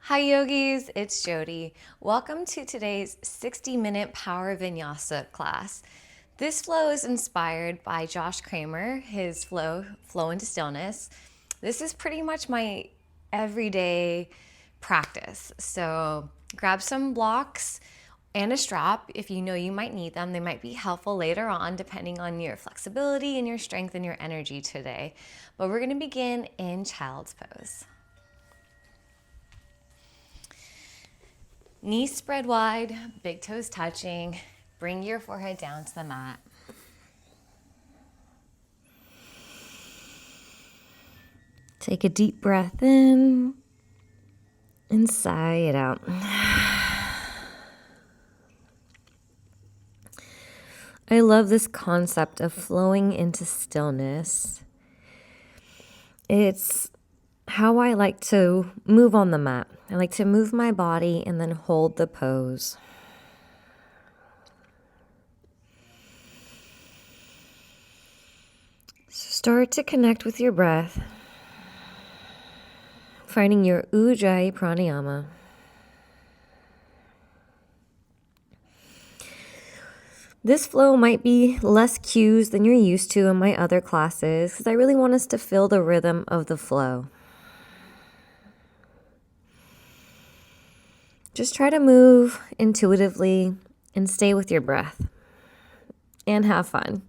Hi yogis, it's Jody. Welcome to today's 60-minute Power Vinyasa class. This flow is inspired by Josh Kramer, his Flow Into Stillness. This is pretty much my everyday practice. So grab some blocks and a strap if you know you might need them. They might be helpful later on depending on your flexibility and your strength and your energy today. But we're going to begin in child's pose. Knees spread wide, big toes touching. Bring your forehead down to the mat. Take a deep breath in and sigh it out. I love this concept of flowing into stillness. It's how I like to move on the mat. I like to move my body and then hold the pose. So start to connect with your breath, finding your Ujjayi pranayama. This flow might be less cues than you're used to in my other classes because I really want us to feel the rhythm of the flow. Just try to move intuitively and stay with your breath and have fun.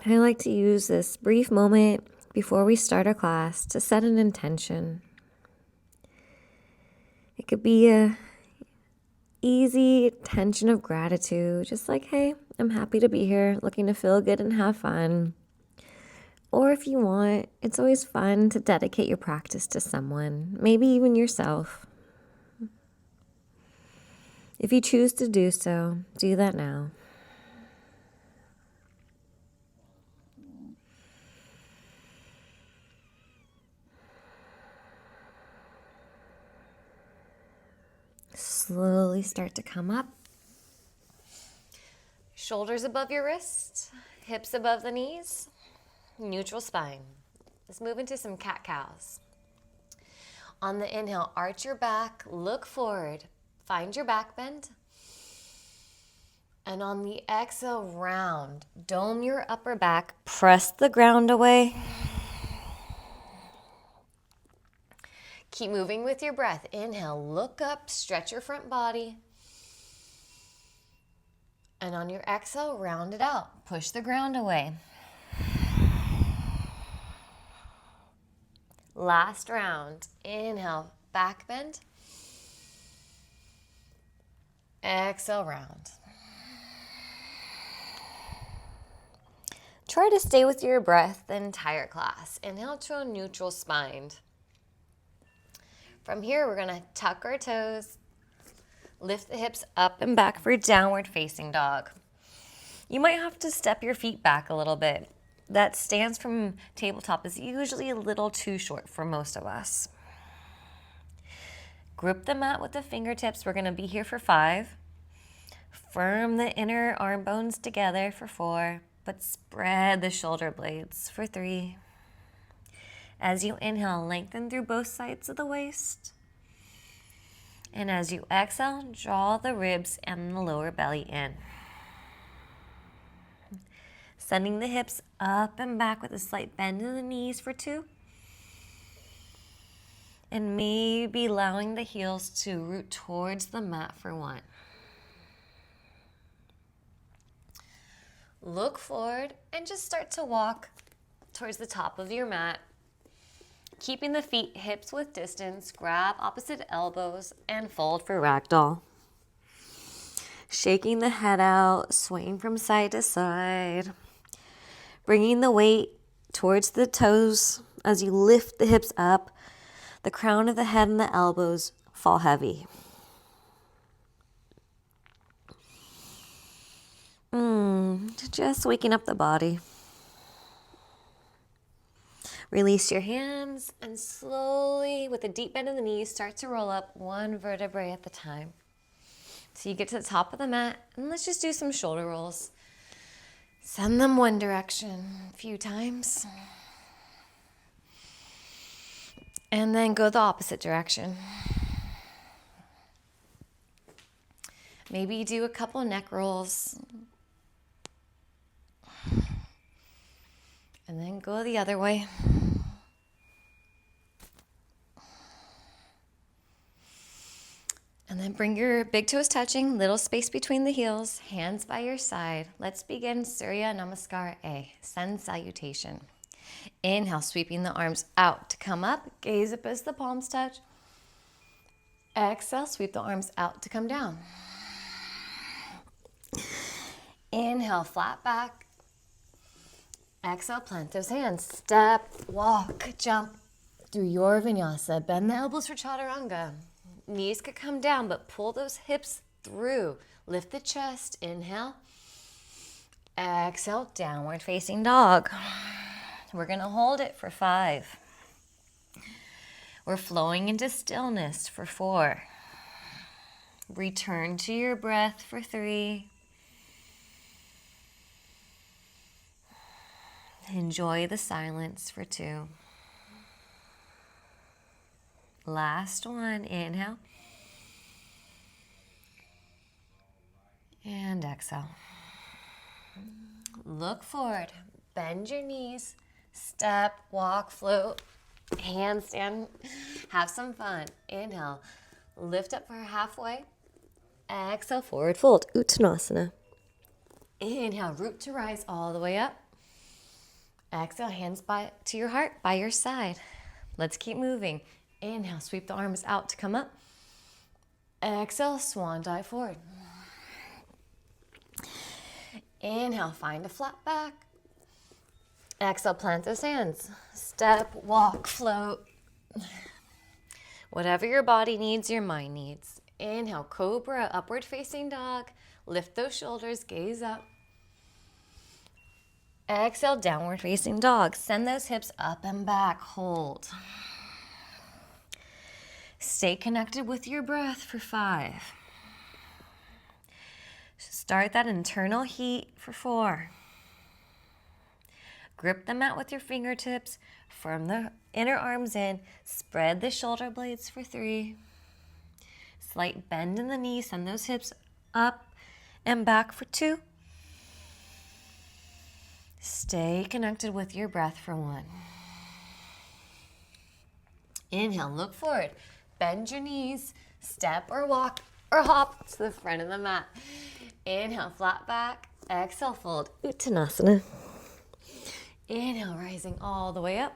I like to use this brief moment before we start our class to set an intention. It could be a easy intention of gratitude, just like, hey, I'm happy to be here, looking to feel good and have fun. Or if you want, it's always fun to dedicate your practice to someone, maybe even yourself. If you choose to do so, do that now. Slowly start to come up. Shoulders above your wrists, hips above the knees, neutral spine. Let's move into some cat-cows. On the inhale, arch your back, look forward, find your back bend. And on the exhale, round, dome your upper back, press the ground away. Keep moving with your breath. Inhale, look up, stretch your front body. And on your exhale, round it out. Push the ground away. Last round. Inhale, back bend. Exhale, round. Try to stay with your breath the entire class. Inhale to a neutral spine. From here, we're going to tuck our toes, lift the hips up and back for downward facing dog. You might have to step your feet back a little bit. That stance from tabletop is usually a little too short for most of us. Grip the mat with the fingertips. We're going to be here for 5. Firm the inner arm bones together for 4, but spread the shoulder blades for 3. As you inhale, lengthen through both sides of the waist. And as you exhale, draw the ribs and the lower belly in. Sending the hips up and back with a slight bend in the knees for 2. And maybe allowing the heels to root towards the mat for 1. Look forward and just start to walk towards the top of your mat. Keeping the feet hips width distance, grab opposite elbows and fold for ragdoll. Shaking the head out, swaying from side to side. Bringing the weight towards the toes as you lift the hips up. The crown of the head and the elbows fall heavy. Just waking up the body. Release your hands and slowly, with a deep bend in the knees, start to roll up one vertebrae at a time. So you get to the top of the mat, and let's just do some shoulder rolls. Send them one direction a few times. And then go the opposite direction. Maybe do a couple neck rolls. And then go the other way. And then bring your big toes touching, little space between the heels, hands by your side. Let's begin Surya Namaskar A, Sun Salutation. Inhale, sweeping the arms out to come up. Gaze up as the palms touch. Exhale, sweep the arms out to come down. Inhale, flat back. Exhale, plant those hands. Step, walk, jump through your vinyasa. Bend the elbows for chaturanga. Knees could come down, but pull those hips through. Lift the chest. Inhale. Exhale, downward facing dog. We're going to hold it for 5. We're flowing into stillness for 4. Return to your breath for 3. Enjoy the silence for 2. Last one, inhale. And exhale. Look forward, bend your knees, step, walk, float, handstand, have some fun. Inhale, lift up for halfway. Exhale, forward fold, Uttanasana. Inhale, root to rise all the way up. Exhale, hands to your heart, by your side. Let's keep moving. Inhale, sweep the arms out to come up. Exhale, swan dive forward. Inhale, find a flat back. Exhale, plant those hands. Step, walk, float. Whatever your body needs, your mind needs. Inhale, cobra, upward facing dog. Lift those shoulders, gaze up. Exhale, downward facing dog. Send those hips up and back, hold. Stay connected with your breath for 5. Start that internal heat for 4. Grip the mat with your fingertips. Firm the inner arms in. Spread the shoulder blades for 3. Slight bend in the knees. Send those hips up and back for 2. Stay connected with your breath for 1. Inhale, look forward. Bend your knees. Step or walk or hop to the front of the mat. Inhale, flat back. Exhale, fold, Uttanasana. Inhale, rising all the way up.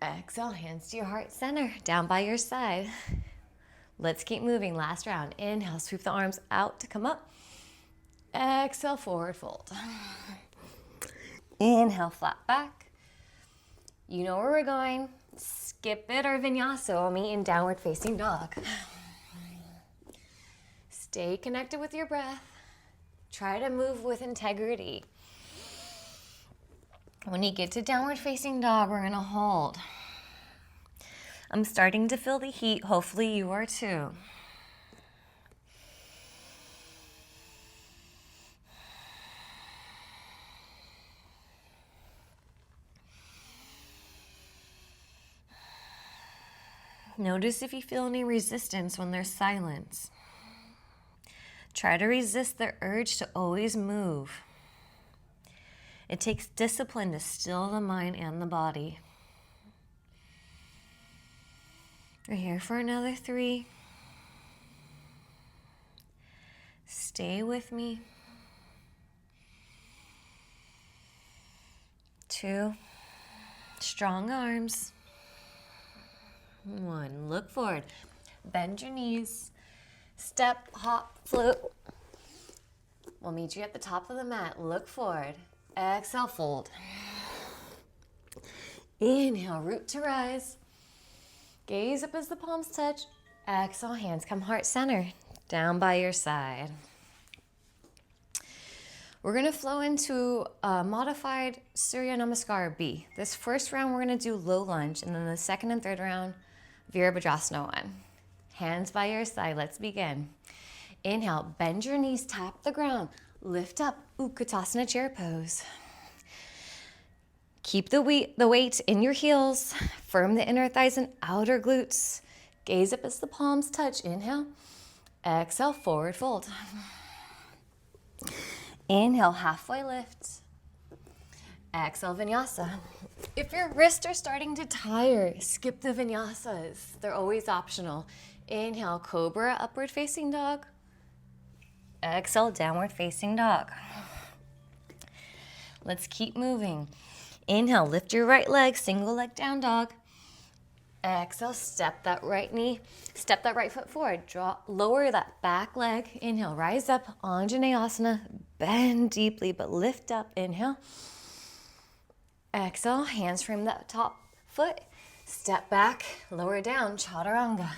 Exhale, hands to your heart center, down by your side. Let's keep moving. Last round. Inhale, sweep the arms out to come up. Exhale, forward fold. Inhale, flat back. You know where we're going. Skip it or vinyasa. I'll meet in downward facing dog. Stay connected with your breath. Try to move with integrity. When you get to downward facing dog, we're going to hold. I'm starting to feel the heat. Hopefully you are too. Notice if you feel any resistance when there's silence. Try to resist the urge to always move. It takes discipline to still the mind and the body. We're here for another 3. Stay with me. 2. Strong arms. 1. Look forward. Bend your knees. Step, hop, float. We'll meet you at the top of the mat. Look forward. Exhale, fold. Inhale, root to rise. Gaze up as the palms touch. Exhale, hands come heart center. Down by your side. We're gonna flow into a modified Surya Namaskar B. This first round, we're gonna do low lunge, and then the second and third round, Virabhadrasana 1. Hands by your side, let's begin. Inhale, bend your knees, tap the ground, lift up, Utkatasana chair pose. Keep the weight in your heels, firm the inner thighs and outer glutes. Gaze up as the palms touch, inhale. Exhale, forward fold. Inhale, halfway lift. Exhale, vinyasa. If your wrists are starting to tire, skip the vinyasas. They're always optional. Inhale, cobra, upward facing dog. Exhale, downward facing dog. Let's keep moving. Inhale, lift your right leg, single leg down dog. Exhale, step that right knee, step that right foot forward. Lower that back leg. Inhale, rise up, Anjaneyasana. Bend deeply, but lift up. Inhale. Exhale, hands frame that top foot. Step back, lower down, chaturanga.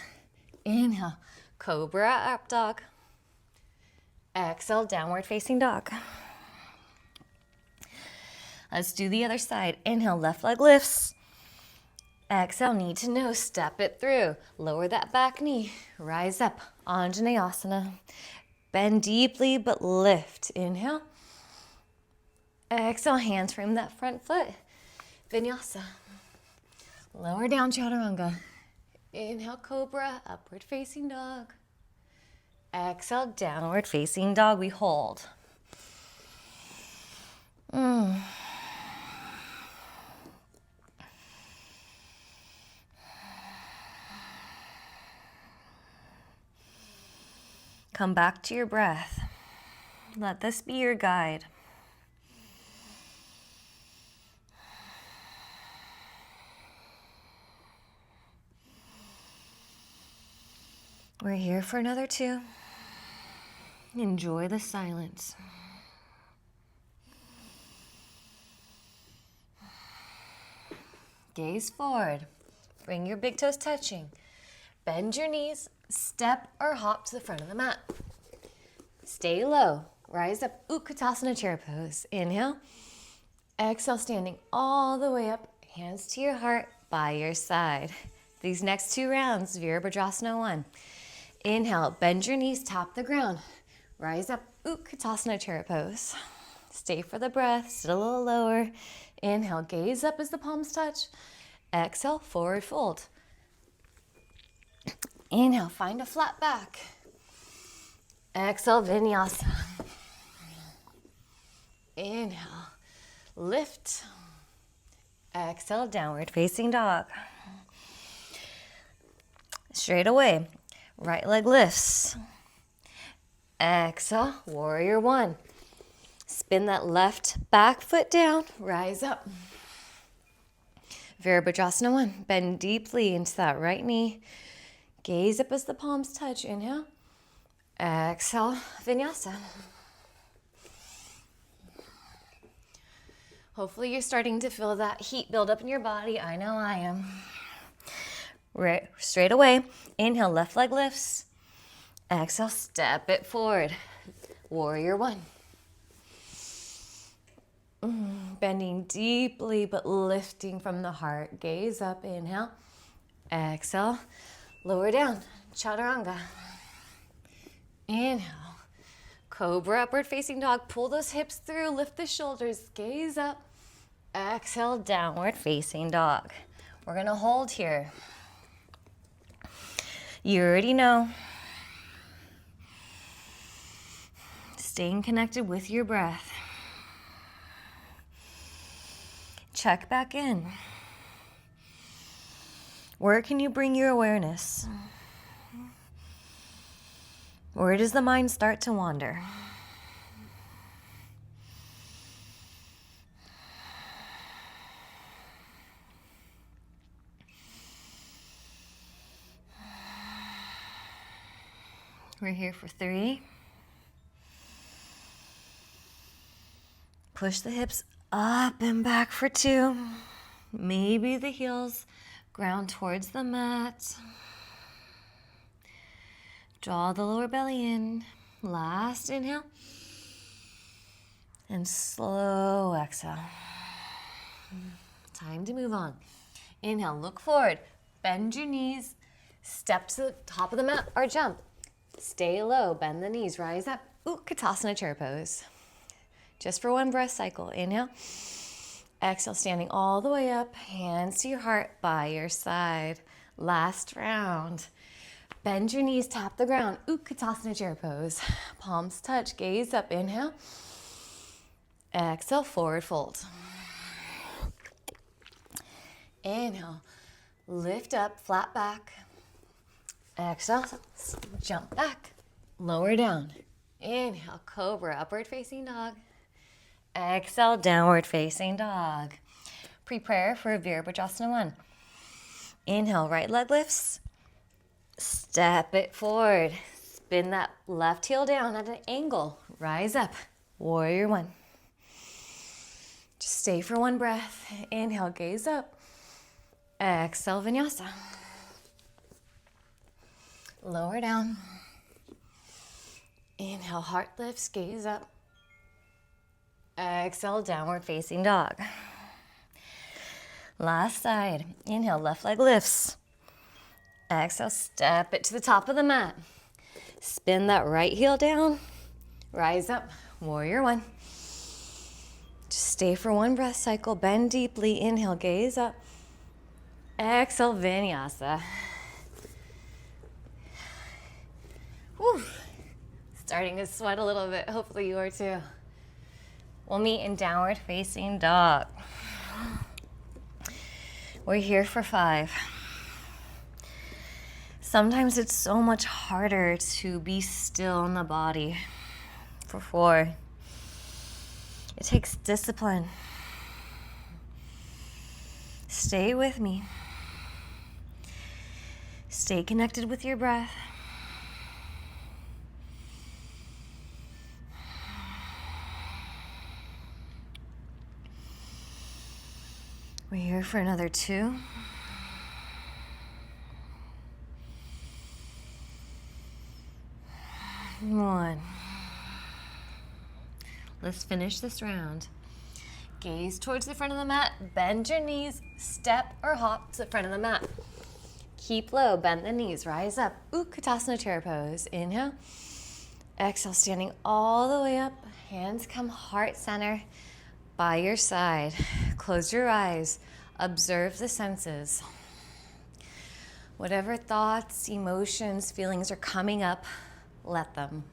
Inhale, cobra, up dog. Exhale, downward facing dog. Let's do the other side. Inhale, left leg lifts. Exhale, knee to nose, step it through. Lower that back knee, rise up, Anjaneyasana. Bend deeply, but lift. Inhale. Exhale, hands frame that front foot. Vinyasa. Lower down, chaturanga. Inhale, cobra, upward facing dog. Exhale, downward facing dog. We hold. Come back to your breath. Let this be your guide. We're here for another 2. Enjoy the silence. Gaze forward. Bring your big toes touching. Bend your knees, step or hop to the front of the mat. Stay low. Rise up, Utkatasana chair pose. Inhale. Exhale, standing all the way up. Hands to your heart by your side. These next 2 rounds, Virabhadrasana 1. Inhale, bend your knees, tap the ground. Rise up, Utkatasana chair pose. Stay for the breath, sit a little lower. Inhale, gaze up as the palms touch. Exhale, forward fold. Inhale, find a flat back. Exhale, vinyasa. Inhale, lift. Exhale, downward facing dog. Straight away, right leg lifts. Exhale, warrior 1. Spin that left back foot down, rise up. Virabhadrasana 1, bend deeply into that right knee. Gaze up as the palms touch, inhale. Exhale, vinyasa. Hopefully you're starting to feel that heat build up in your body. I know I am. Right, straight away, inhale, left leg lifts. Exhale, step it forward. Warrior 1. Bending deeply, but lifting from the heart. Gaze up, inhale. Exhale, lower down, chaturanga. Inhale, cobra, upward facing dog. Pull those hips through, lift the shoulders, gaze up. Exhale, downward facing dog. We're gonna hold here. You already know. Staying connected with your breath. Check back in. Where can you bring your awareness? Where does the mind start to wander? We're here for 3. Push the hips up and back for 2. Maybe the heels ground towards the mat. Draw the lower belly in. Last inhale. And slow exhale. Time to move on. Inhale, look forward. Bend your knees. Step to the top of the mat or jump. Stay low, bend the knees, rise up. Utkatasana chair pose. Just for one breath cycle. Inhale. Exhale, standing all the way up. Hands to your heart by your side. Last round. Bend your knees, tap the ground. Utkatasana chair pose. Palms touch, gaze up. Inhale. Exhale, forward fold. Inhale, lift up, flat back. Exhale, jump back, lower down. Inhale, cobra, upward facing dog. Exhale, downward facing dog. Prepare for Virabhadrasana 1. Inhale, right leg lifts. Step it forward. Spin that left heel down at an angle. Rise up, warrior 1. Just stay for one breath. Inhale, gaze up. Exhale, vinyasa. Lower down. Inhale, heart lifts, gaze up. Exhale, downward facing dog. Last side. Inhale, left leg lifts. Exhale, step it to the top of the mat. Spin that right heel down. Rise up, warrior 1. Just stay for one breath cycle. Bend deeply. Inhale, gaze up. Exhale, vinyasa. Whew. Starting to sweat a little bit. Hopefully you are too. We'll meet in downward facing dog. We're here for 5. Sometimes it's so much harder to be still in the body. For 4. It takes discipline. Stay with me. Stay connected with your breath. We're here for another 2. 1. Let's finish this round. Gaze towards the front of the mat. Bend your knees. Step or hop to the front of the mat. Keep low. Bend the knees. Rise up. Utkatasana chair pose. Inhale. Exhale, standing all the way up. Hands come heart center by your side. Close your eyes. Observe the senses. Whatever thoughts, emotions, feelings are coming up, let them.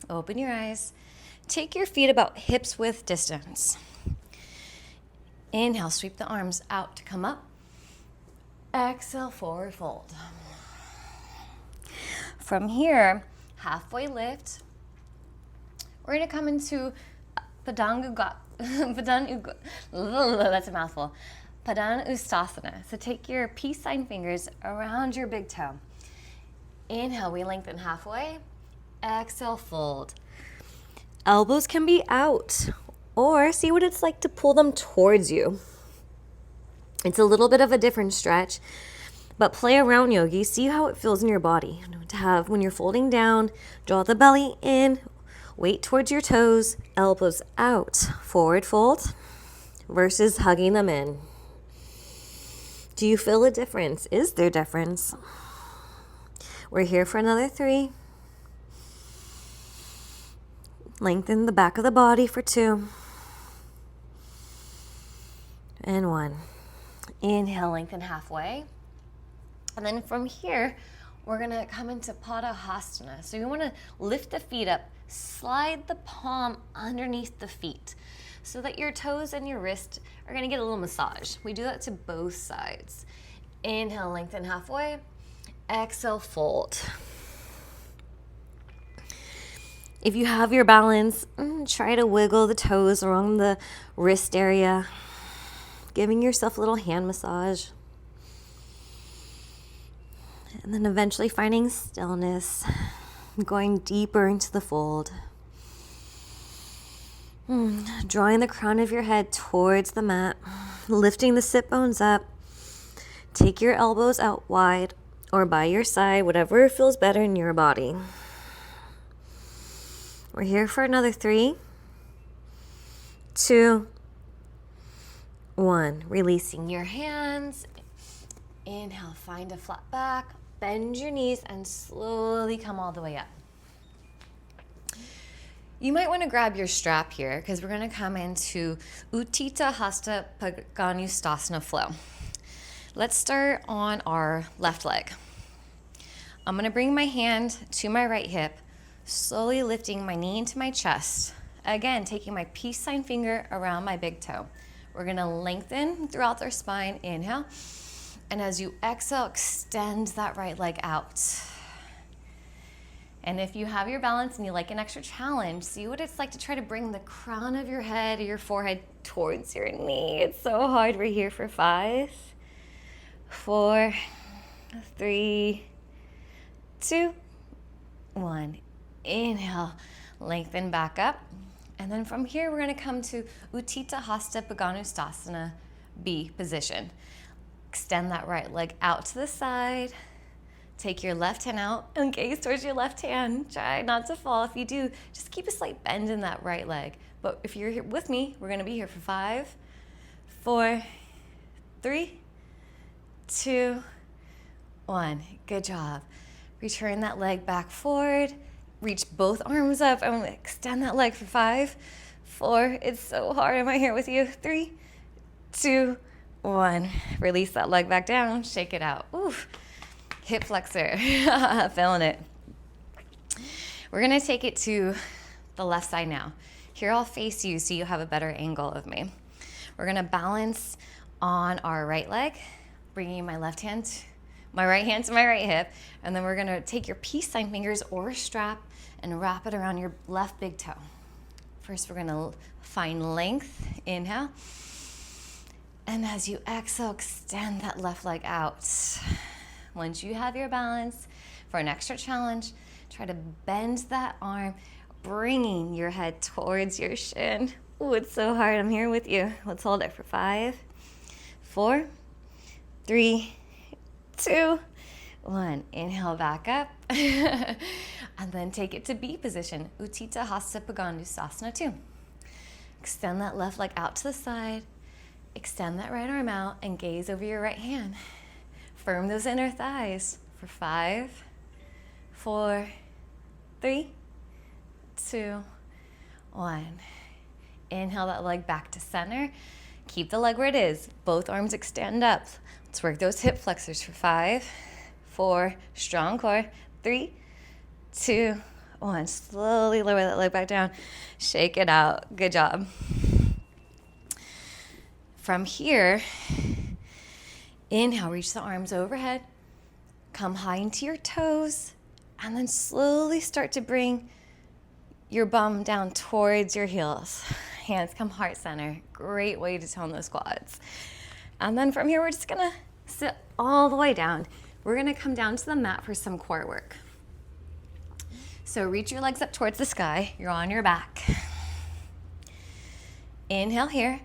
Open your eyes. Take your feet about hips width distance. Inhale, sweep the arms out to come up. Exhale, forward fold. From here, halfway lift. We're going to come into that's a mouthful. Padangusthasana. So take your peace sign fingers around your big toe. Inhale, we lengthen halfway. Exhale, fold. Elbows can be out, or see what it's like to pull them towards you. It's a little bit of a different stretch, but play around, Yogi. See how it feels in your body. To have, when you're folding down, draw the belly in, weight towards your toes, elbows out, forward fold, versus hugging them in. Do you feel a difference? Is there difference? We're here for another 3. Lengthen the back of the body for 2. And 1. Inhale, lengthen halfway. And then from here, we're going to come into Padahasana. So you want to lift the feet up, slide the palm underneath the feet so that your toes and your wrist are going to get a little massage. We do that to both sides. Inhale, lengthen halfway. Exhale, fold. If you have your balance, try to wiggle the toes along the wrist area, giving yourself a little hand massage. And then eventually finding stillness, going deeper into the fold. Drawing the crown of your head towards the mat, lifting the sit bones up. Take your elbows out wide, or by your side, whatever feels better in your body. We're here for another 3, 2, 1. Releasing your hands. Inhale, find a flat back. Bend your knees and slowly come all the way up. You might want to grab your strap here because we're going to come into Utthita Hasta Padangusthasana flow. Let's start on our left leg. I'm going to bring my hand to my right hip, slowly lifting my knee into my chest. Again, taking my peace sign finger around my big toe. We're going to lengthen throughout our spine. Inhale. And as you exhale, extend that right leg out. And if you have your balance and you like an extra challenge, see what it's like to try to bring the crown of your head or your forehead towards your knee. It's so hard. We're here for 5, 4, 3, 2, 1. Inhale, lengthen back up. And then from here, we're going to come to Utthita Hasta Padangusthasana B position. Extend that right leg out to the side. Take your left hand out and gaze towards your left hand. Try not to fall. If you do, just keep a slight bend in that right leg. But if you're here with me, we're going to be here for 5, 4, 3, 2, 1. Good job. Return that leg back forward. Reach both arms up and extend that leg for 5, 4. It's so hard. Am I here with you? 3, 2, 1. Release that leg back down. Shake it out. Ooh. Hip flexor. Feeling it. We're going to take it to the left side now. Here I'll face you so you have a better angle of me. We're going to balance on our right leg, bringing my right hand to my right hip, and then we're going to take your peace sign fingers or strap and wrap it around your left big toe. First, we're going to find length. Inhale. And as you exhale, extend that left leg out. Once you have your balance, for an extra challenge, try to bend that arm, bringing your head towards your shin. Ooh, it's so hard. I'm here with you. Let's hold it for 5, 4, 3, 2, 1. Inhale back up. And then take it to B position. Utthita Hasta Padangusthasana 2. Extend that left leg out to the side. Extend that right arm out and gaze over your right hand. Firm those inner thighs for 5, 4, 3, 2, 1. Inhale that leg back to center. Keep the leg where it is. Both arms extend up. Let's work those hip flexors for 5, 4, strong core, 3, 2, 1. Slowly lower that leg back down. Shake it out. Good job. From here, inhale, reach the arms overhead. Come high into your toes. And then slowly start to bring your bum down towards your heels. Hands come heart center. Great way to tone those quads. And then from here, we're just going to sit all the way down. We're going to come down to the mat for some core work. So reach your legs up towards the sky. You're on your back. Inhale here.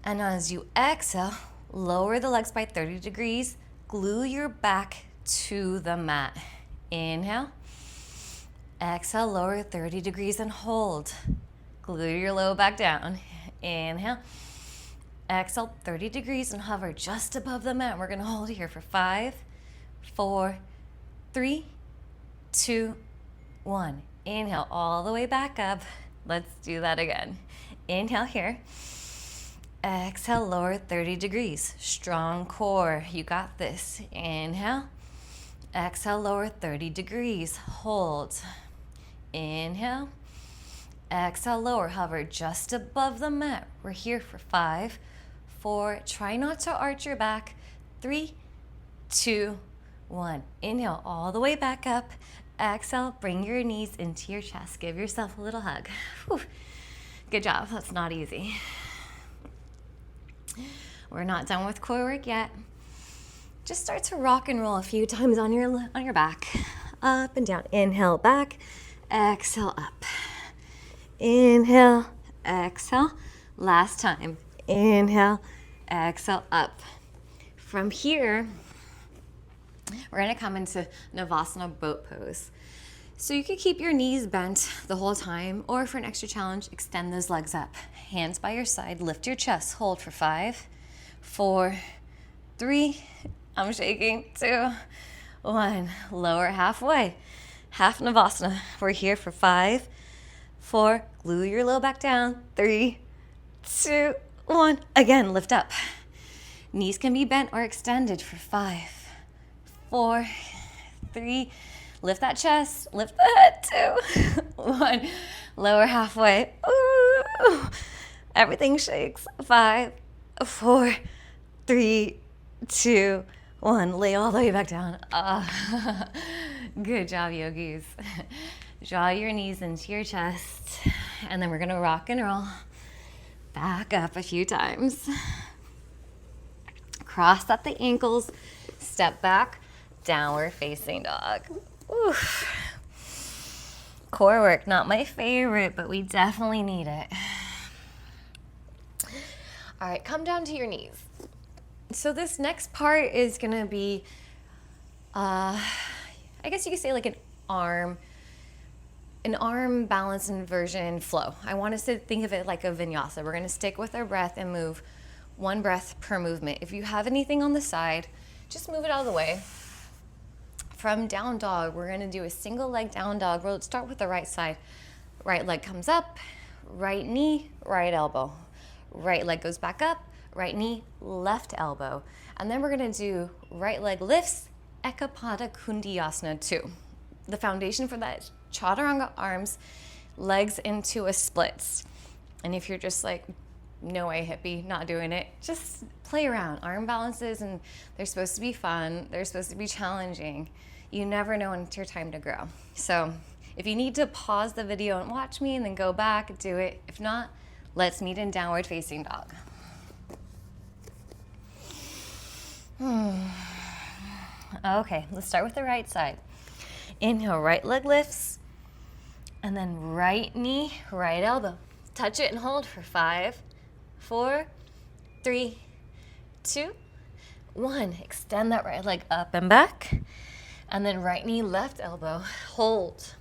And as you exhale, lower the legs by 30 degrees. Glue your back to the mat. Inhale. Exhale, lower 30 degrees and hold. Glue your low back down. Inhale. Exhale, 30 degrees and hover just above the mat. We're going to hold here for 5, 4, 3, 2, 1. Inhale all the way back up. Let's do that again. Inhale here. Exhale, lower 30 degrees. Strong core. You got this. Inhale. Exhale, lower 30 degrees. Hold. Inhale. Exhale, lower. Hover just above the mat. We're here for 5, 4. Try not to arch your back. 3, 2, 1. Inhale all the way back up. Exhale, bring your knees into your chest. Give yourself a little hug. Whew. Good job. That's not easy. We're not done with core work yet. Just start to rock and roll a few times on your back. Up and down. Inhale, back. Exhale, up. Inhale, exhale. Last time. Inhale, exhale, up. From here, We're gonna come into Navasana boat pose. So you could keep your knees bent the whole time, or for an extra challenge, extend those legs up. Hands by your side, lift your chest, hold for 5, 4, 3, I'm shaking, 2, 1. Lower halfway, half Navasana. We're here for 5, 4, glue your low back down, 3, 2, 1. Again, lift up. Knees can be bent or extended for 5, 4, 3, lift that chest, lift the head, 2, 1. Lower halfway. Ooh. Everything shakes. 5, 4, 3, 2, 1. Lay all the way back down. Good job, yogis. Draw your knees into your chest, and then we're gonna rock and roll. Back up a few times. Cross at the ankles, step back, downward facing dog. Oof. Core work, not my favorite, but we definitely need it. All right, come down to your knees. So this next part is gonna be, I guess you could say like an arm balance inversion flow. I want us to think of it like a vinyasa. We're gonna stick with our breath and move one breath per movement. If you have anything on the side, just move it out of the way. From down dog, we're gonna do a single leg down dog. We'll start with the right side. Right leg comes up, right knee, right elbow. Right leg goes back up, right knee, left elbow. And then we're gonna do right leg lifts, Ekapada Kundiyasana 2. The foundation for that is chaturanga arms, legs into a splits. And if you're just like, no way hippie, not doing it, just play around. Arm balances, and they're supposed to be fun. They're supposed to be challenging. You never know when it's your time to grow. So if you need to pause the video and watch me and then go back, do it. If not, let's meet in downward facing dog. Okay, let's start with the right side. Inhale, right leg lifts, and then right knee, right elbow. Touch it and hold for 5, 4, 3, 2, 1. Extend that right leg up and back. And then right knee, left elbow. Hold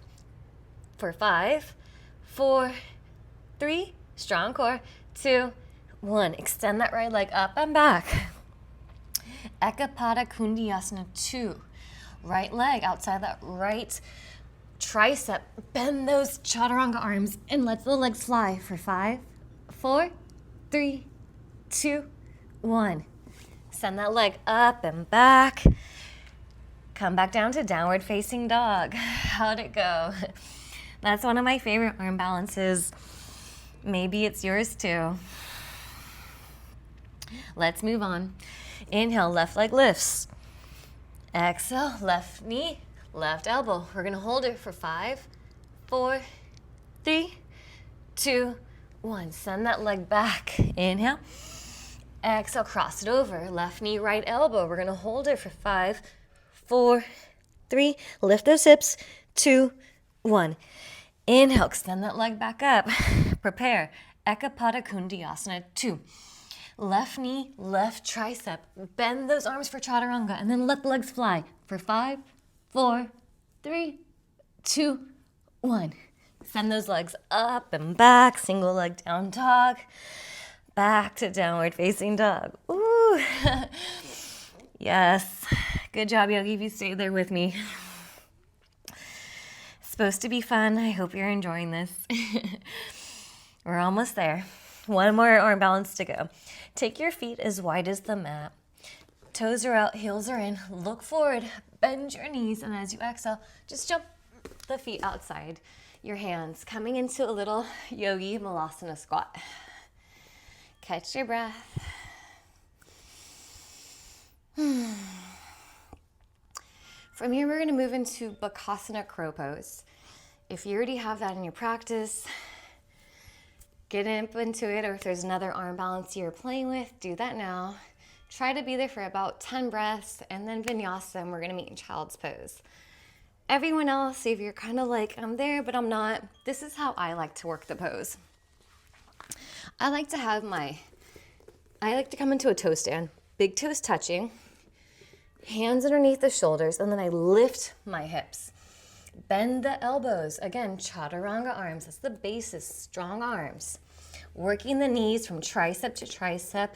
for 5, 4, 3, strong core, 2, 1. Extend that right leg up and back. Ekapada Kundiyasana 2. Right leg outside that right tricep. Bend those chaturanga arms and let the legs fly for 5, 4, 3, 2, 1. Send that leg up and back. Come back down to downward facing dog. How'd it go? That's one of my favorite arm balances. Maybe it's yours too. Let's move on. Inhale, left leg lifts. Exhale, left knee, left elbow. We're gonna hold it for 5, 4, 3, 2, 1. Send that leg back. Inhale. Exhale, cross it over. Left knee, right elbow. We're gonna hold it for 5, 4, 3. Lift those hips. 2, 1. Inhale, extend that leg back up. Prepare. Ekapada Kundiyasana 2. Left knee, left tricep. Bend those arms for chaturanga and then let the legs fly for 5, 4, 3, 2, 1. Send those legs up and back. Single leg down dog. Back to downward facing dog. Ooh. Yes. Good job, Yogi, if you stayed there with me. It's supposed to be fun. I hope you're enjoying this. We're almost there. One more arm balance to go. Take your feet as wide as the mat. Toes are out, heels are in. Look forward, bend your knees, and as you exhale, just jump the feet outside your hands, coming into a little yogi malasana squat. Catch your breath. From here, we're going to move into Bakasana crow pose. If you already have that in your practice, get into it, or if there's another arm balance you're playing with, do that now. Try to be there for about 10 breaths, and then vinyasa, and we're gonna meet in child's pose. Everyone else, if you're kind of like, I'm there, but I'm not, this is how I like to work the pose. I like to come into a toe stand, big toes touching, Hands underneath the shoulders, and then I lift my hips. Bend the elbows. Again, chaturanga arms. That's the basis, strong arms. Working the knees from tricep to tricep.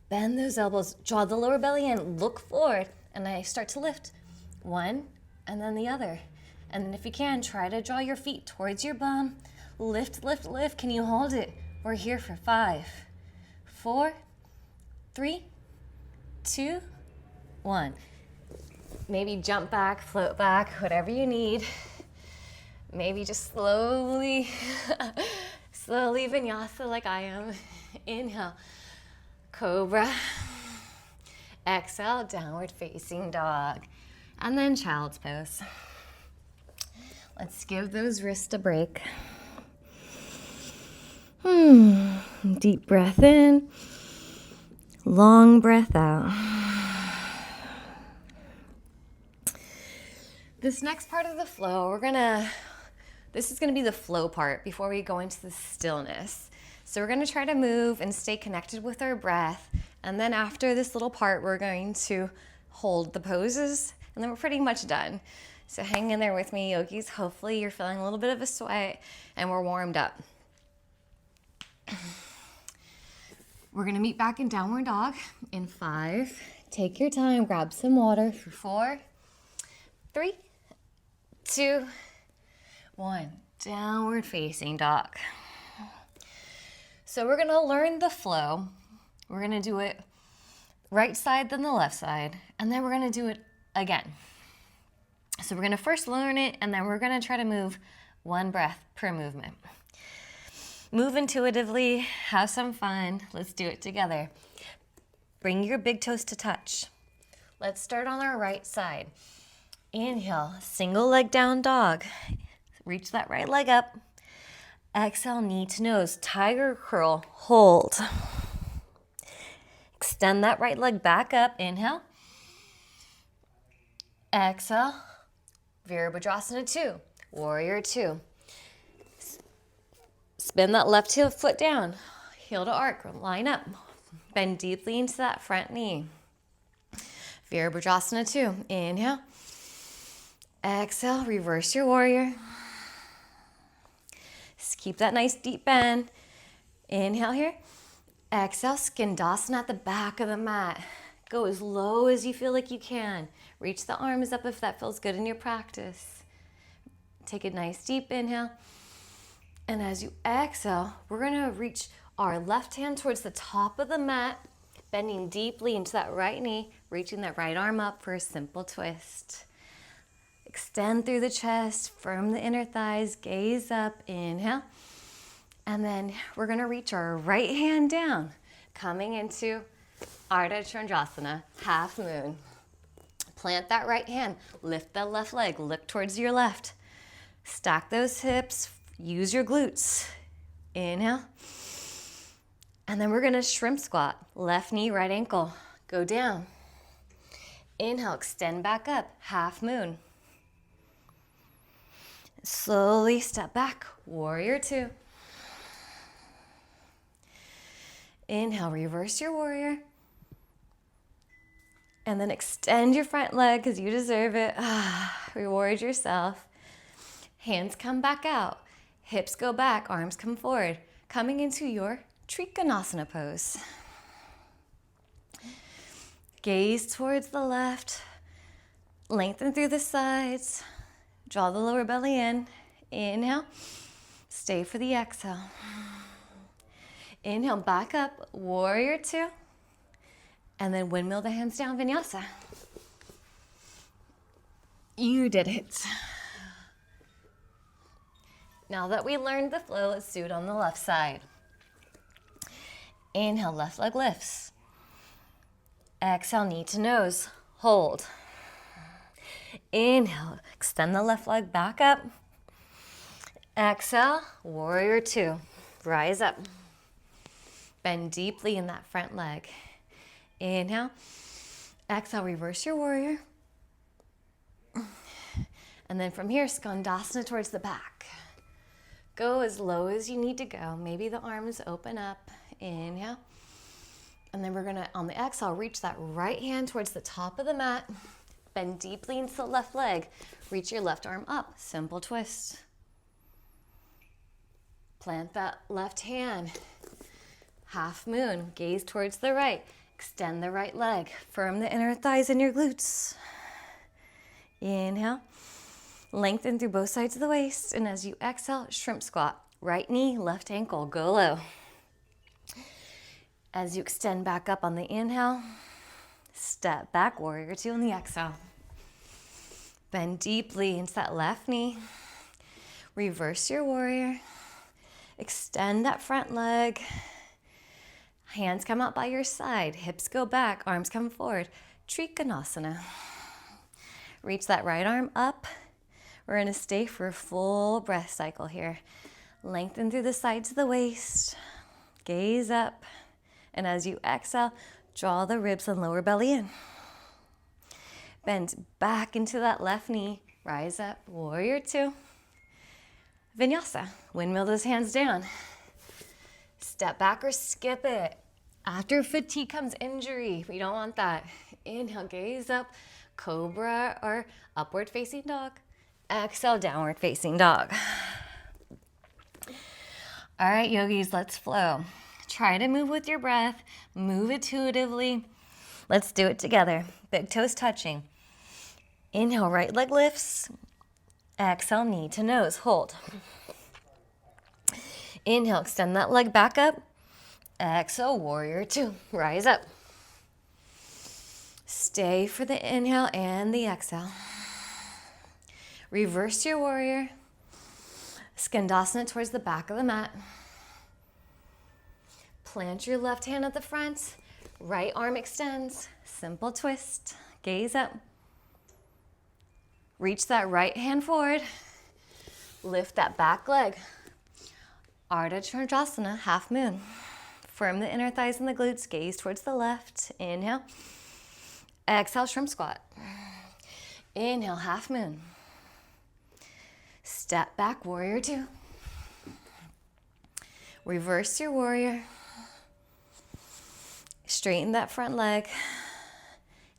Bend those elbows, draw the lower belly in, look forward, and I start to lift. One, and then the other. And then if you can, try to draw your feet towards your bum. Lift, lift, lift. Can you hold it? We're here for 5, 4, 3, 2, 1. Maybe jump back, float back, whatever you need. Maybe just slowly, slowly vinyasa like I am. Inhale, cobra. Exhale, downward facing dog. And then child's pose. Let's give those wrists a break. Deep breath in, long breath out. This next part of the flow, this is gonna be the flow part before we go into the stillness. So we're gonna try to move and stay connected with our breath. And then after this little part, we're going to hold the poses, and then we're pretty much done. So hang in there with me, yogis. Hopefully you're feeling a little bit of a sweat and we're warmed up. We're gonna meet back in downward dog in 5. Take your time, grab some water for 4, 3, 2, 1. Downward facing dog. So we're gonna learn the flow. We're gonna do it right side, then the left side, and then we're gonna do it again. So we're gonna first learn it, and then we're gonna try to move one breath per movement. Move intuitively, have some fun. Let's do it together. Bring your big toes to touch. Let's start on our right side. Inhale, single leg down dog. Reach that right leg up. Exhale, knee to nose, tiger curl, hold. Extend that right leg back up, inhale. Exhale, Virabhadrasana 2, warrior 2. Spin that left heel foot down, heel to arc, line up. Bend deeply into that front knee. Virabhadrasana 2, inhale. Exhale, reverse your warrior. Just keep that nice deep bend. Inhale here. Exhale, Skandasana at the back of the mat. Go as low as you feel like you can. Reach the arms up if that feels good in your practice. Take a nice deep inhale. And as you exhale, we're gonna reach our left hand towards the top of the mat, bending deeply into that right knee, reaching that right arm up for a simple twist. Extend through the chest, firm the inner thighs, gaze up, inhale. And then we're gonna reach our right hand down, coming into Ardha Chandrasana, half moon. Plant that right hand, lift that left leg, look towards your left. Stack those hips, use your glutes. Inhale. And then we're gonna shrimp squat, left knee, right ankle, go down. Inhale, extend back up, half moon. Slowly step back, warrior 2. Inhale, reverse your warrior. And then extend your front leg because you deserve it. Reward yourself. Hands come back out. Hips go back, arms come forward. Coming into your Trikonasana pose. Gaze towards the left. Lengthen through the sides. Draw the lower belly in. Inhale. Stay for the exhale. Inhale, back up, warrior 2. And then windmill the hands down, vinyasa. You did it. Now that we learned the flow, let's do it on the left side. Inhale, left leg lifts. Exhale, knee to nose, hold. Inhale, extend the left leg back up. Exhale, warrior 2, rise up. Bend deeply in that front leg. Inhale. Exhale, reverse your warrior. And then from here, Skandasana towards the back. Go as low as you need to go. Maybe the arms open up. Inhale. And then we're gonna, on the exhale, reach that right hand towards the top of the mat, bend deeply into the left leg, reach your left arm up, simple twist. Plant that left hand, half moon, gaze towards the right, extend the right leg, firm the inner thighs and your glutes. Inhale, lengthen through both sides of the waist, and as you exhale, shrimp squat, right knee, left ankle, go low. As you extend back up on the inhale, step back, warrior two on the exhale. Bend deeply into that left knee. Reverse your warrior. Extend that front leg. Hands come out by your side. Hips go back, arms come forward. Trikonasana. Reach that right arm up. We're gonna stay for a full breath cycle here. Lengthen through the sides of the waist. Gaze up. And as you exhale, draw the ribs and lower belly in. Bend back into that left knee. Rise up, warrior two. Vinyasa, windmill those hands down. Step back or skip it. After fatigue comes injury. We don't want that. Inhale, gaze up, cobra or upward facing dog. Exhale, downward facing dog. All right, yogis, let's flow. Try to move with your breath, move intuitively. Let's do it together. Big toes touching. Inhale, right leg lifts. Exhale, knee to nose, hold. Inhale, extend that leg back up. Exhale, warrior two, rise up. Stay for the inhale and the exhale. Reverse your warrior. Skandasana towards the back of the mat. Plant your left hand at the front. Right arm extends. Simple twist. Gaze up. Reach that right hand forward. Lift that back leg. Ardha Chandrasana, half moon. Firm the inner thighs and the glutes. Gaze towards the left. Inhale. Exhale, shrimp squat. Inhale, half moon. Step back, warrior two. Reverse your warrior. Straighten that front leg.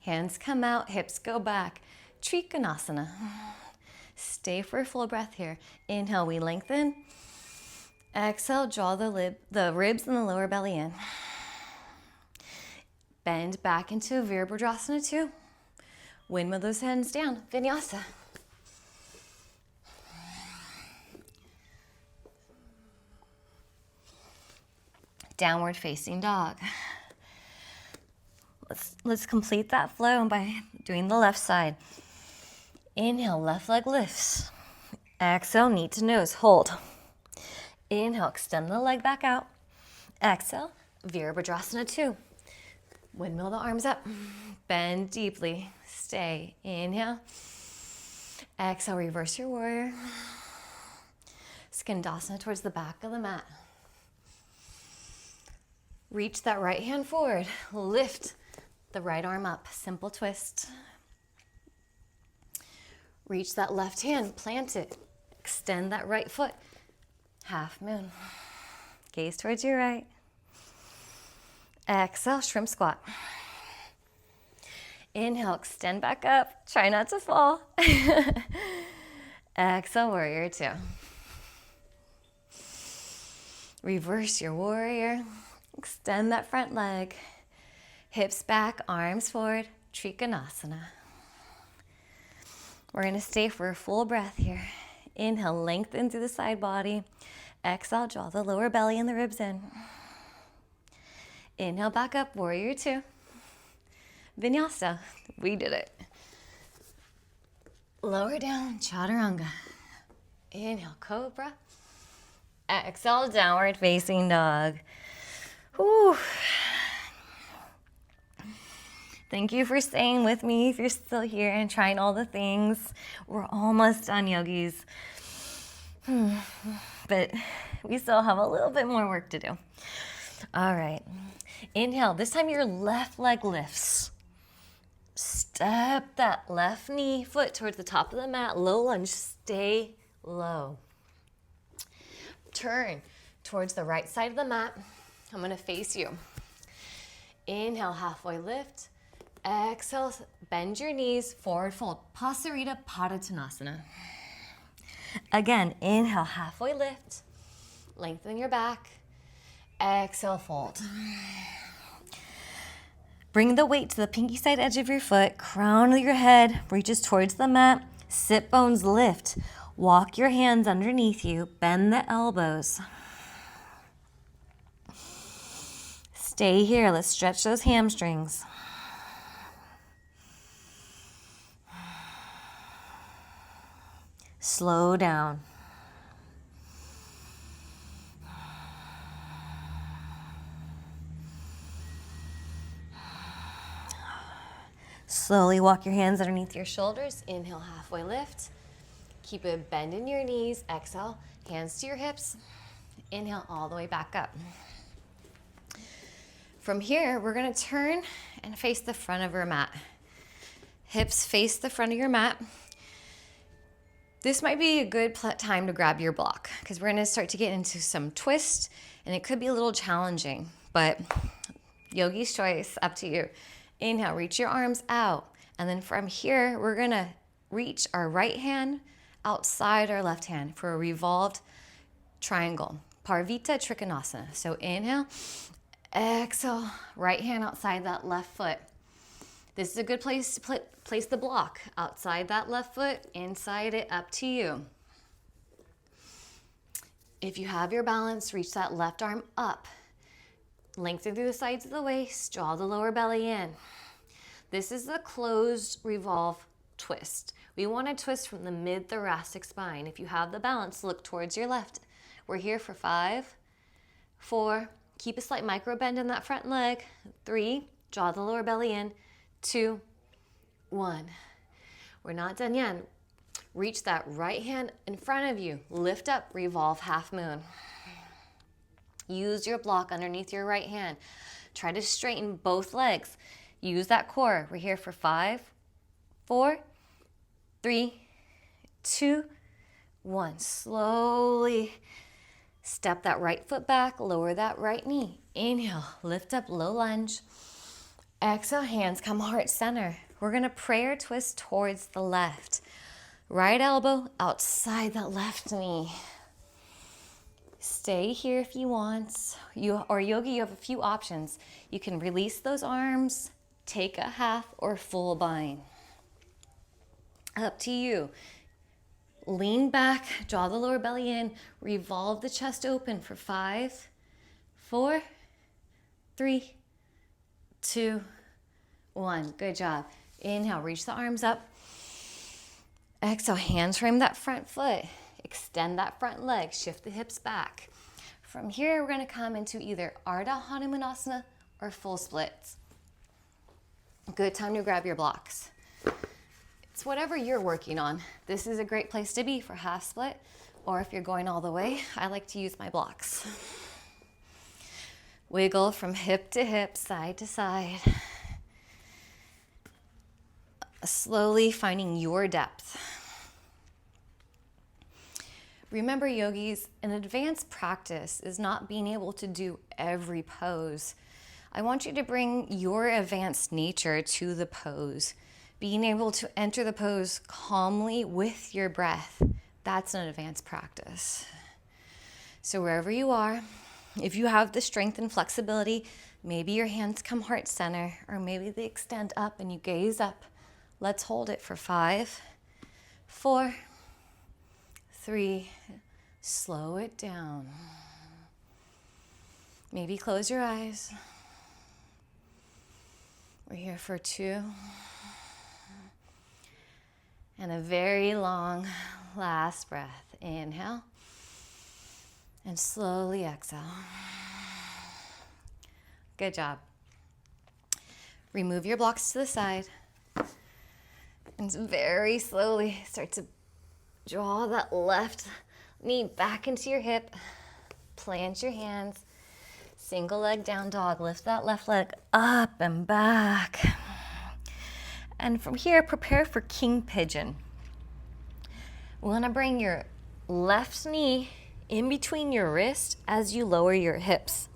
Hands come out, hips go back. Trikonasana. Stay for a full breath here. Inhale, we lengthen. Exhale, draw the ribs and the lower belly in. Bend back into Virabhadrasana 2. Windmill those hands down. Vinyasa. Downward facing dog. Let's complete that flow by doing the left side. Inhale, left leg lifts. Exhale, knee to nose, hold. Inhale, extend the leg back out. Exhale, Virabhadrasana 2. Windmill the arms up. Bend deeply. Stay. Inhale. Exhale, reverse your warrior. Skandasana towards the back of the mat. Reach that right hand forward. Lift the right arm up. Simple twist. Reach that left hand. Plant it. Extend that right foot. Half moon. Gaze towards your right. Exhale, shrimp squat. Inhale, extend back up. Try not to fall. Exhale, warrior two. Reverse your warrior. Extend that front leg. Hips back, arms forward. Trikonasana. We're going to stay for a full breath here. Inhale, lengthen through the side body. Exhale, draw the lower belly and the ribs in. Inhale, back up, warrior two. Vinyasa, we did it. Lower down, chaturanga. Inhale, cobra. Exhale, downward facing dog. Whew. Thank you for staying with me if you're still here and trying all the things. We're almost done, yogis. But we still have a little bit more work to do. All right. Inhale. This time your left leg lifts. Step that left knee, foot towards the top of the mat. Low lunge. Stay low. Turn towards the right side of the mat. I'm going to face you. Inhale, halfway lift. Exhale, bend your knees, forward fold. Pasarita Padottanasana. Again, inhale, halfway lift. Lengthen your back. Exhale, fold. Bring the weight to the pinky side edge of your foot. Crown of your head reaches towards the mat. Sit bones lift. Walk your hands underneath you. Bend the elbows. Stay here. Let's stretch those hamstrings. Slow down. Slowly walk your hands underneath your shoulders. Inhale, halfway lift. Keep a bend in your knees. Exhale, hands to your hips. Inhale, all the way back up. From here, we're gonna turn and face the front of your mat. Hips face the front of your mat. This might be a good time to grab your block because we're gonna start to get into some twist and it could be a little challenging, but yogi's choice, up to you. Inhale, reach your arms out. And then from here, we're gonna reach our right hand outside our left hand for a revolved triangle, Parvita Trikonasana. So inhale, exhale, right hand outside that left foot. This is a good place to place the block. Outside that left foot, inside it, up to you. If you have your balance, reach that left arm up. Lengthen through the sides of the waist, draw the lower belly in. This is the closed revolve twist. We want to twist from the mid-thoracic spine. If you have the balance, look towards your left. We're here for 5, 4, keep a slight micro bend in that front leg. 3, draw the lower belly in. 2, 1. We're not done yet. Reach that right hand in front of you. Lift up, revolve half moon. Use your block underneath your right hand. Try to straighten both legs. Use that core. We're here for 5, 4, 3, 2, 1. Slowly step that right foot back, lower that right knee. Inhale, lift up, low lunge. Exhale, hands come heart center. We're gonna prayer twist towards the left. Right elbow outside that left knee. Stay here if you want. Yogi, you have a few options. You can release those arms, take a half or full bind. Up to you. Lean back, draw the lower belly in, revolve the chest open for 5, 4, 3, 2, 1. Good job. Inhale, reach the arms up. Exhale, hands frame that front foot. Extend that front leg, shift the hips back. From here, we're gonna come into either Ardha Hanumanasana or full splits. Good time to grab your blocks. It's whatever you're working on. This is a great place to be for half split, or if you're going all the way, I like to use my blocks. Wiggle from hip to hip, side to side. Slowly finding your depth. Remember, yogis, an advanced practice is not being able to do every pose. I want you to bring your advanced nature to the pose. Being able to enter the pose calmly with your breath, that's an advanced practice. So wherever you are, if you have the strength and flexibility, maybe your hands come heart center, or maybe they extend up and you gaze up. Let's hold it for 5, 4, 3, slow it down. Maybe close your eyes. We're here for 2. And a very long last breath. Inhale. And slowly exhale. Good job. Remove your blocks to the side. And very slowly start to draw that left knee back into your hip. Plant your hands. Single leg down dog. Lift that left leg up and back. And from here, prepare for King Pigeon. We want to bring your left knee in between your wrist as you lower your hips.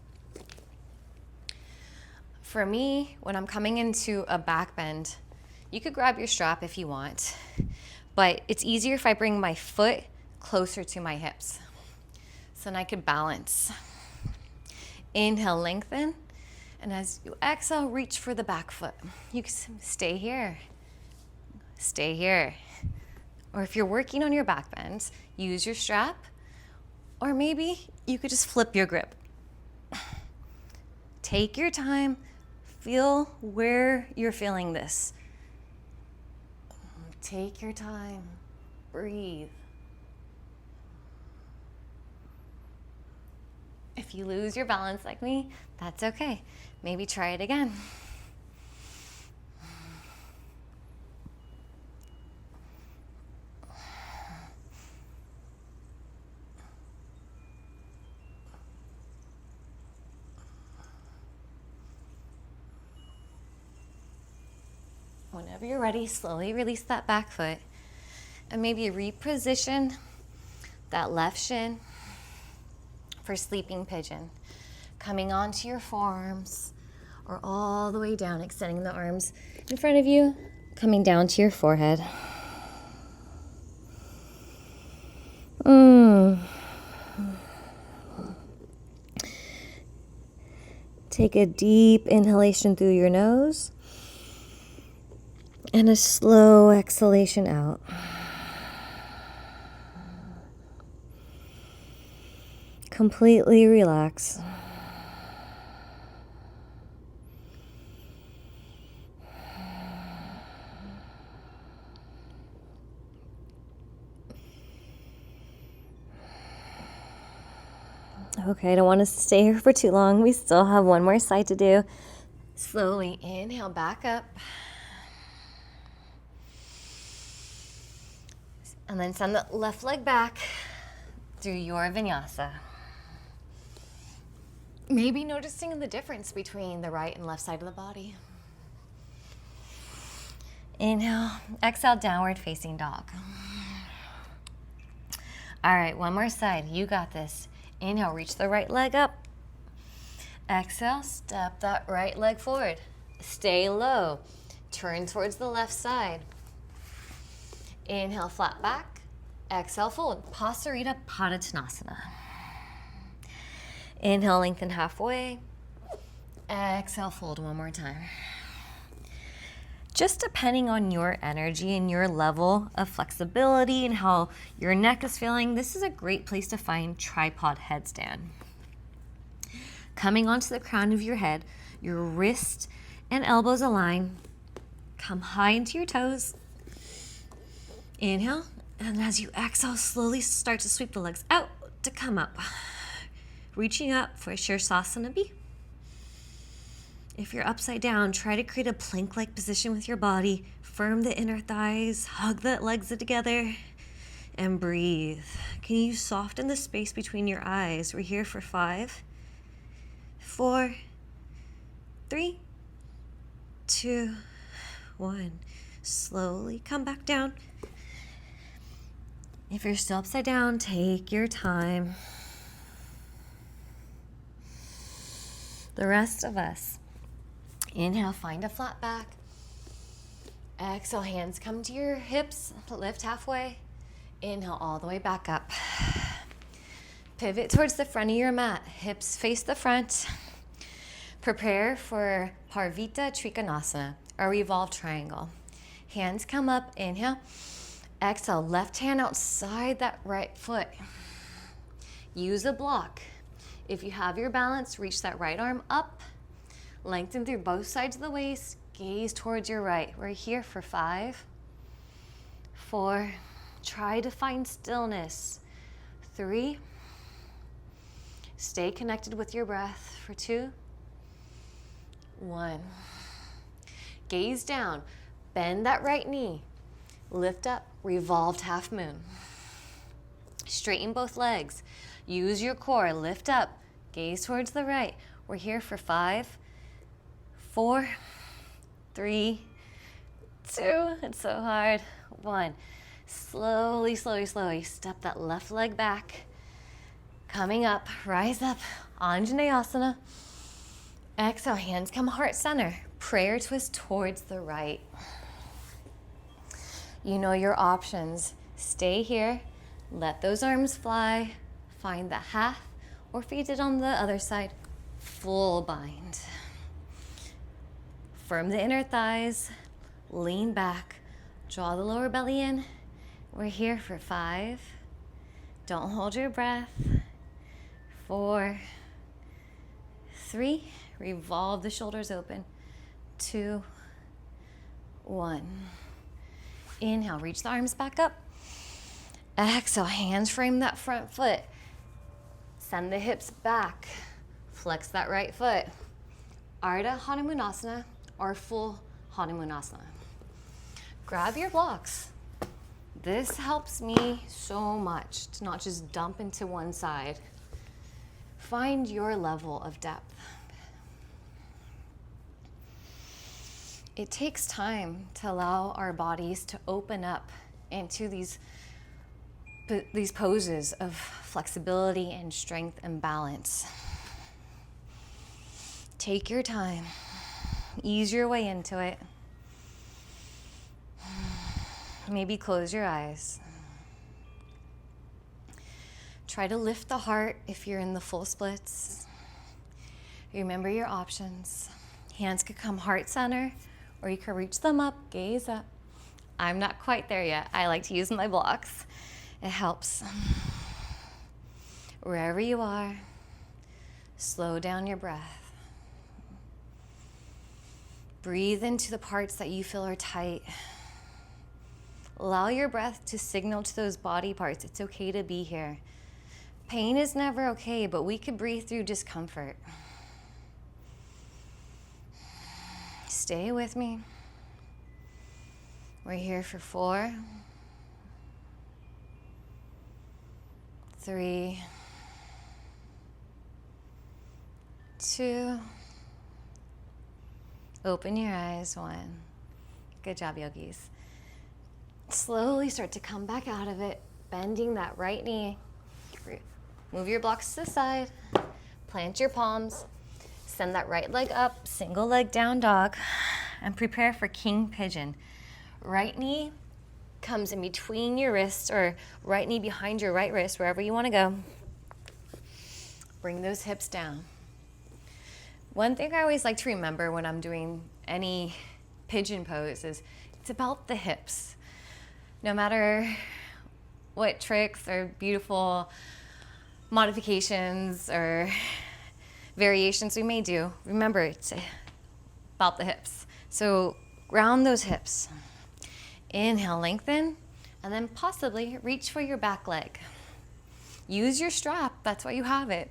For me, when I'm coming into a back bend, you could grab your strap if you want, but it's easier if I bring my foot closer to my hips. So then I could balance. Inhale, lengthen. And as you exhale, reach for the back foot. You can stay here. Stay here. Or if you're working on your back bends, use your strap. Or maybe you could just flip your grip. Take your time. Feel where you're feeling this. Take your time. Breathe. If you lose your balance like me, that's okay. Maybe try it again. Whenever you're ready, slowly release that back foot and maybe reposition that left shin for sleeping pigeon. Coming onto your forearms or all the way down, extending the arms in front of you, coming down to your forehead. Take a deep inhalation through your nose and a slow exhalation out. Completely relax. Okay, I don't want us to stay here for too long. We still have one more side to do. Slowly inhale back up. And then send the left leg back through your vinyasa. Maybe noticing the difference between the right and left side of the body. Inhale, exhale, downward facing dog. All right, one more side. You got this. Inhale, reach the right leg up. Exhale, step that right leg forward. Stay low. Turn towards the left side. Inhale, flat back. Exhale, fold. Pasarita Padottanasana. Inhale, lengthen halfway. Exhale, fold one more time. Just depending on your energy and your level of flexibility and how your neck is feeling, this is a great place to find tripod headstand. Coming onto the crown of your head, your wrist and elbows align. Come high into your toes. Inhale, and as you exhale, slowly start to sweep the legs out to come up. Reaching up for Shirsasana B. If you're upside down, try to create a plank-like position with your body. Firm the inner thighs, hug the legs together, and breathe. Can you soften the space between your eyes? We're here for 5, 4, 3, 2, 1. Slowly come back down. If you're still upside down, take your time. The rest of us. Inhale, find a flat back. Exhale, hands come to your hips, lift halfway. Inhale, all the way back up. Pivot towards the front of your mat. Hips face the front. Prepare for Parvita Trikonasana, or revolved triangle. Hands come up, inhale. Exhale, left hand outside that right foot. Use a block. If you have your balance, reach that right arm up. Lengthen through both sides of the waist. Gaze towards your right. We're here for 5, 4. Try to find stillness. 3. Stay connected with your breath for 2, 1. Gaze down. Bend that right knee. Lift up. Revolved half moon. Straighten both legs. Use your core. Lift up. Gaze towards the right. We're here for 5, 4, 3, 2. It's so hard. 1. Slowly, slowly, slowly step that left leg back. Coming up, rise up, Anjaneyasana. Exhale, hands come heart center. Prayer twist towards the right. You know your options. Stay here, let those arms fly, find the half, or if you did on the other side, full bind. Firm the inner thighs, lean back, draw the lower belly in. We're here for 5. Don't hold your breath. 4, 3, revolve the shoulders open. 2, 1. Inhale, reach the arms back up. Exhale, hands frame that front foot. Send the hips back. Flex that right foot. Ardha Hanumanasana or full Hanumanasana. Grab your blocks. This helps me so much to not just dump into one side. Find your level of depth. It takes time to allow our bodies to open up into these poses of flexibility and strength and balance. Take your time. Ease your way into it. Maybe close your eyes. Try to lift the heart if you're in the full splits. Remember your options. Hands could come heart center, or you can reach them up, gaze up. I'm not quite there yet. I like to use my blocks. It helps. Wherever you are, slow down your breath. Breathe into the parts that you feel are tight. Allow your breath to signal to those body parts it's okay to be here. Pain is never okay, but we could breathe through discomfort. Stay with me. We're here for 4, 3, 2. Open your eyes. 1. Good job, yogis. Slowly start to come back out of it, bending that right knee. Move your blocks to the side. Plant your palms. Send that right leg up, single leg down dog, and prepare for king pigeon. Right knee comes in between your wrists, or right knee behind your right wrist, wherever you want to go. Bring those hips down. One thing I always like to remember when I'm doing any pigeon pose is it's about the hips. No matter what tricks or beautiful modifications or variations we may do, remember it's about the hips. So ground those hips. Inhale, lengthen, and then possibly reach for your back leg. Use your strap, that's why you have it.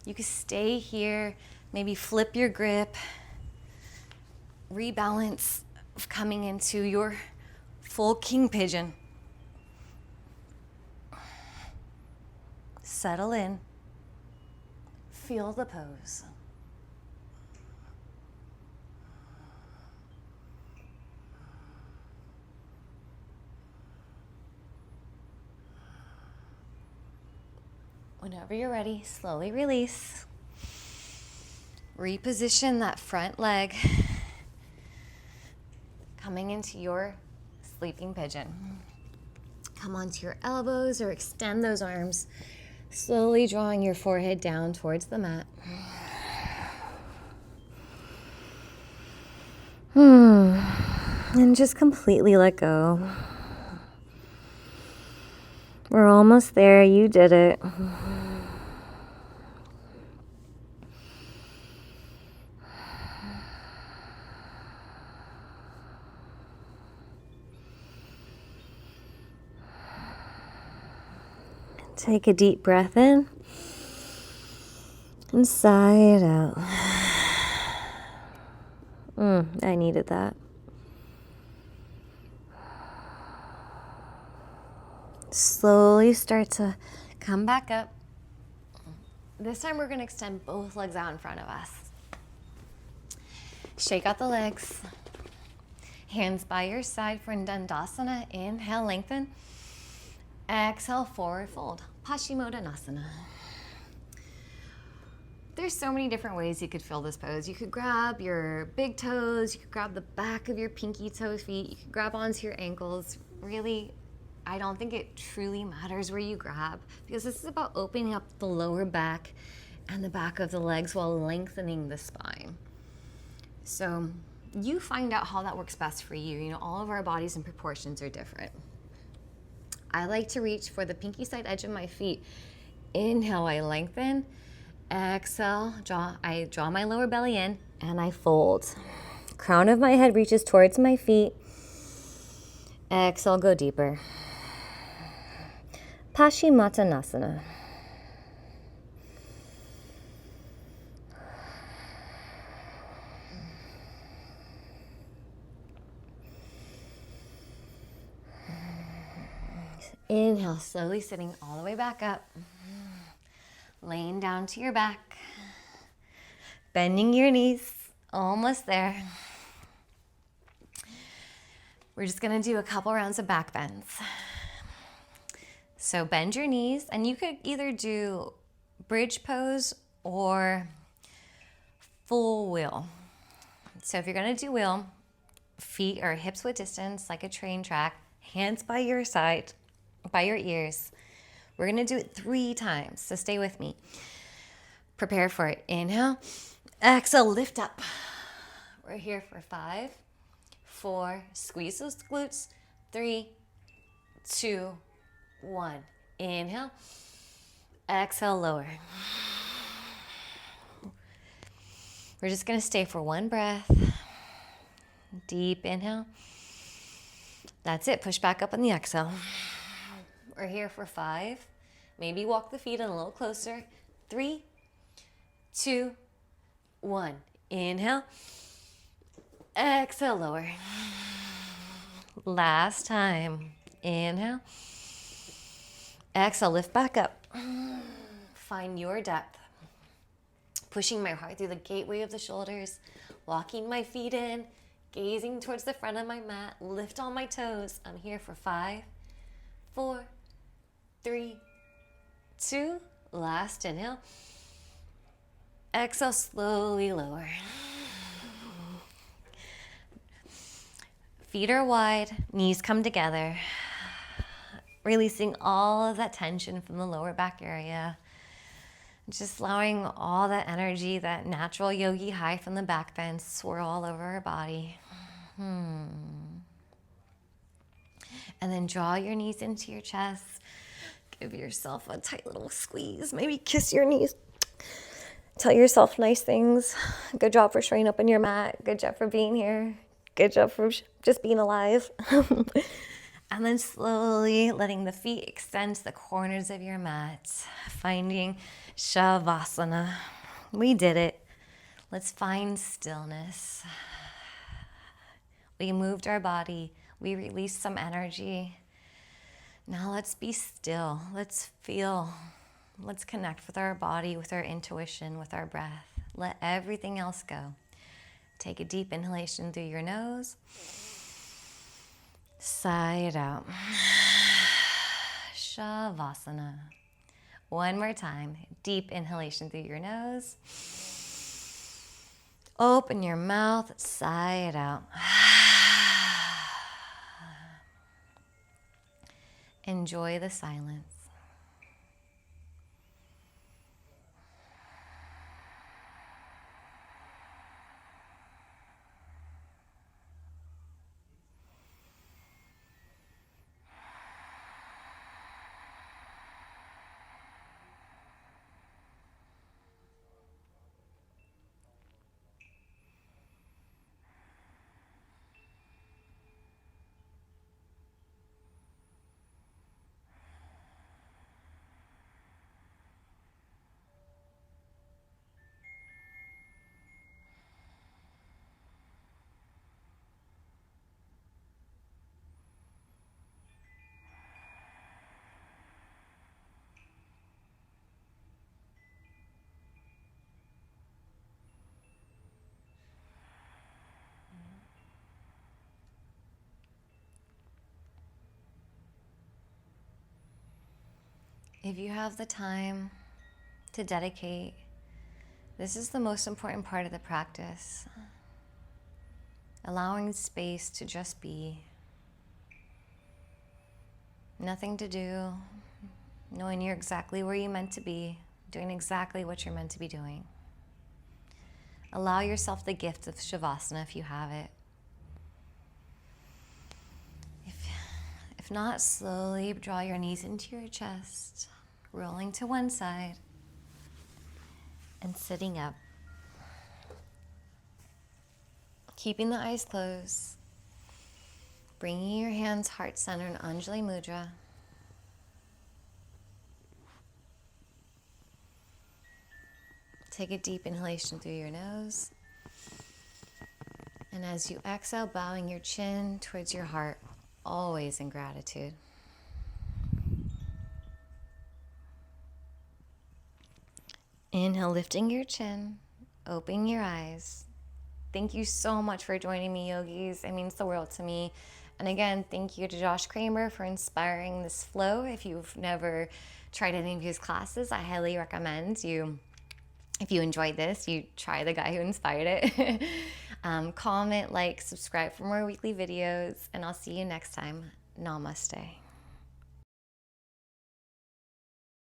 You can stay here, maybe flip your grip, rebalance coming into your full king pigeon. Settle in. Feel the pose. Whenever you're ready, slowly release. Reposition that front leg, coming into your sleeping pigeon. Come onto your elbows or extend those arms, slowly drawing your forehead down towards the mat. And just completely let go. We're almost there. You did it. Take a deep breath in and sigh it out. I needed that. Slowly start to come back up. This time we're going to extend both legs out in front of us. Shake out the legs. Hands by your side for Dandasana. Inhale, lengthen. Exhale, forward fold. Paschimottanasana. There's so many different ways you could feel this pose. You could grab your big toes, you could grab the back of your pinky toe feet, you could grab onto your ankles. Really, I don't think it truly matters where you grab, because this is about opening up the lower back and the back of the legs while lengthening the spine. So you find out how that works best for you. You know, all of our bodies and proportions are different. I like to reach for the pinky side edge of my feet. Inhale, I lengthen. Exhale, I draw my lower belly in and I fold. Crown of my head reaches towards my feet. Exhale, go deeper. Paschimottanasana. Inhale, slowly sitting all the way back up. Laying down to your back. Bending your knees. Almost there. We're just gonna do a couple rounds of back bends. So bend your knees, and you could either do bridge pose or full wheel. So if you're gonna do wheel, feet or hips width distance like a train track, hands by your side, by your ears. We're gonna do it 3 times, so stay with me. Prepare for it. Inhale, exhale, lift up. We're here for 5, 4, squeeze those glutes, 3, 2, 1. Inhale, exhale, lower. We're just gonna stay for 1 breath. Deep inhale. That's it, push back up on the exhale. We're here for 5. Maybe walk the feet in a little closer. 3, 2, 1. Inhale. Exhale, lower. Last time. Inhale. Exhale, lift back up. Find your depth. Pushing my heart through the gateway of the shoulders. Walking my feet in. Gazing towards the front of my mat. Lift all my toes. I'm here for 5, 4, 3, 2. Last inhale. Exhale, slowly lower. Feet are wide, knees come together. Releasing all of that tension from the lower back area. Just allowing all that energy, that natural yogi high from the back bend, swirl all over our body. And then draw your knees into your chest. Give yourself a tight little squeeze. Maybe kiss your knees. Tell yourself nice things. Good job for showing up on your mat. Good job for being here. Good job for just being alive. And then slowly letting the feet extend to the corners of your mat. Finding Shavasana. We did it. Let's find stillness. We moved our body. We released some energy. Now let's be still. Let's feel. Let's connect with our body, with our intuition, with our breath. Let everything else go. Take a deep inhalation through your nose. Sigh it out. Shavasana. One more time. Deep inhalation through your nose. Open your mouth. Sigh it out. Enjoy the silence. If you have the time to dedicate This is the most important part of the practice. Allowing space to just be. Nothing to do. Knowing you're exactly where you're meant to be. Doing exactly what you're meant to be doing. Allow yourself the gift of Shavasana if you have it. If not, slowly draw your knees into your chest, rolling to one side, and sitting up. Keeping the eyes closed, bringing your hands heart center in Anjali Mudra. Take a deep inhalation through your nose. And as you exhale, bowing your chin towards your heart, always in gratitude. Inhale, lifting your chin, opening your eyes. Thank you so much for joining me, yogis. It means the world to me. And again, thank you to Josh Kramer for inspiring this flow. If you've never tried any of his classes, I highly recommend you. If you enjoyed this, you try the guy who inspired it. Comment, like, subscribe for more weekly videos, and I'll see you next time. Namaste.